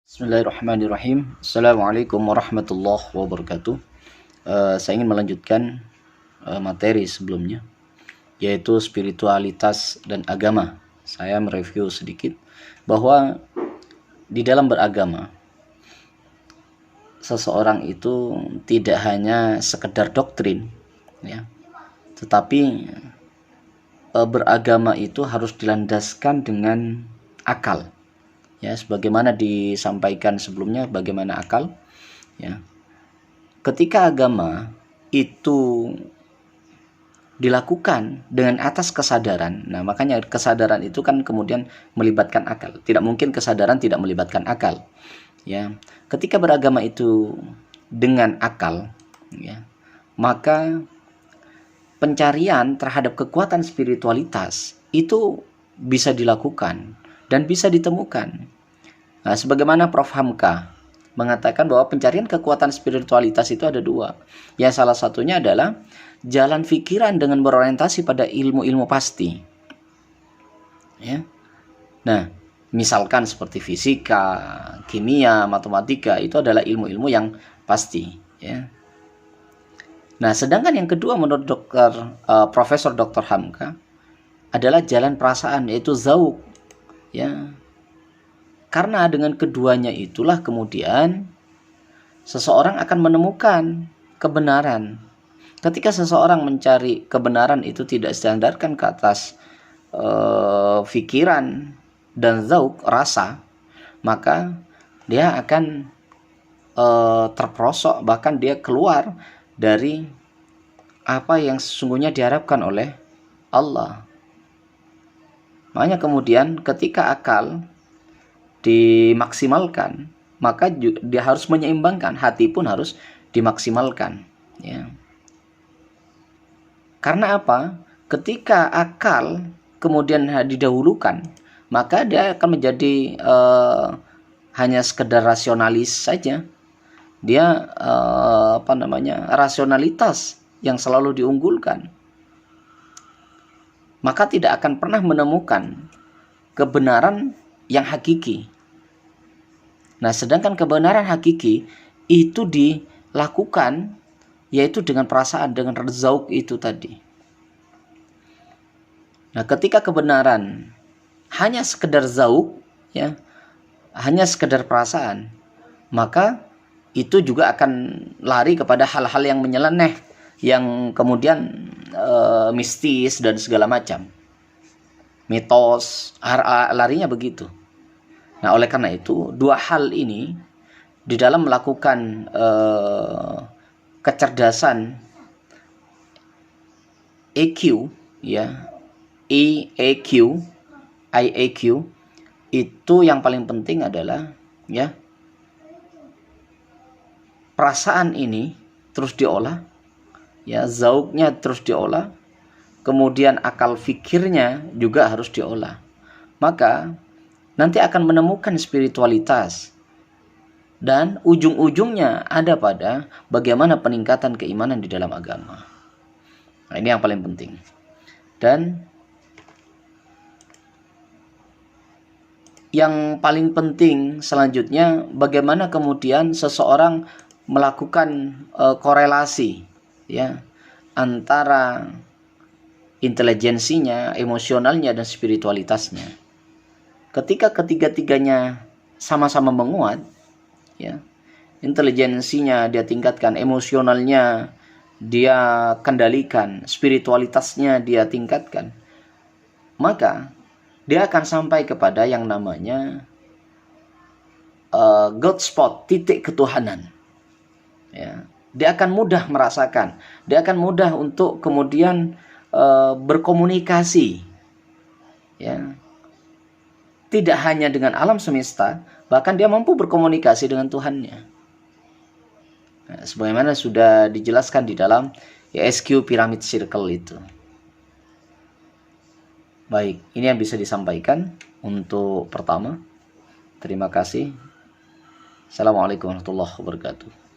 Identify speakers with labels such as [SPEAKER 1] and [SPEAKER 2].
[SPEAKER 1] Bismillahirrahmanirrahim. Assalamualaikum warahmatullahi wabarakatuh. Saya ingin melanjutkan materi sebelumnya, yaitu spiritualitas dan agama. Saya mereview sedikit bahwa di dalam beragama, seseorang itu tidak hanya sekedar doktrin, ya, tetapi beragama itu harus dilandaskan dengan akal. Ya, sebagaimana disampaikan sebelumnya, bagaimana akal, ya. Ketika agama itu dilakukan dengan atas kesadaran, nah makanya kesadaran itu kan kemudian melibatkan akal. Tidak mungkin kesadaran tidak melibatkan akal, ya. Ketika beragama itu dengan akal, ya, maka pencarian terhadap kekuatan spiritualitas itu bisa dilakukan dan bisa ditemukan. Nah, sebagaimana Prof. Hamka mengatakan bahwa pencarian kekuatan spiritualitas itu ada dua. Ya, salah satunya adalah jalan pikiran dengan berorientasi pada ilmu-ilmu pasti. Ya. Nah, misalkan seperti fisika, kimia, matematika, itu adalah ilmu-ilmu yang pasti. Ya. Nah, sedangkan yang kedua menurut Profesor Dr. Hamka adalah jalan perasaan, yaitu zauq. Ya, karena dengan keduanya itulah kemudian seseorang akan menemukan kebenaran. Ketika seseorang mencari kebenaran itu tidak standarkan ke atas pikiran dan zauq, rasa, maka dia akan terperosok, bahkan dia keluar dari apa yang sesungguhnya diharapkan oleh Allah. Makanya kemudian ketika akal dimaksimalkan, maka dia harus menyeimbangkan, hati pun harus dimaksimalkan, ya. Karena apa? Ketika akal kemudian didahulukan, maka dia akan menjadi hanya sekedar rasionalis saja. Dia rasionalitas yang selalu diunggulkan, maka tidak akan pernah menemukan kebenaran yang hakiki. Nah, sedangkan kebenaran hakiki itu dilakukan yaitu dengan perasaan, dengan zauq itu tadi. Nah, ketika kebenaran hanya sekedar zauq, ya, hanya sekedar perasaan, maka itu juga akan lari kepada hal-hal yang menyeleneh, yang kemudian mistis dan segala macam, mitos, larinya begitu. Nah, oleh karena itu dua hal ini di dalam melakukan kecerdasan EQ, ya, EAQ, IAQ, itu yang paling penting adalah, ya, perasaan ini terus diolah, ya, zauqnya terus diolah, kemudian akal fikirnya juga harus diolah. Maka nanti akan menemukan spiritualitas, dan ujung-ujungnya ada pada bagaimana peningkatan keimanan di dalam agama. Nah, ini yang paling penting. Dan yang paling penting selanjutnya, bagaimana kemudian seseorang melakukan korelasi, ya, antara intelijensinya, emosionalnya, dan spiritualitasnya. Ketika ketiga-tiganya sama-sama menguat, ya, intelijensinya dia tingkatkan, emosionalnya dia kendalikan, spiritualitasnya dia tingkatkan, maka dia akan sampai kepada yang namanya God spot, titik ketuhanan. Ya, dia akan mudah merasakan, dia akan mudah untuk kemudian berkomunikasi, ya, tidak hanya dengan alam semesta, bahkan dia mampu berkomunikasi dengan Tuhannya. Nah, sebagaimana sudah dijelaskan di dalam SQ Pyramid Circle itu. Baik, ini yang bisa disampaikan untuk pertama. Terima kasih. Assalamualaikum warahmatullahi wabarakatuh.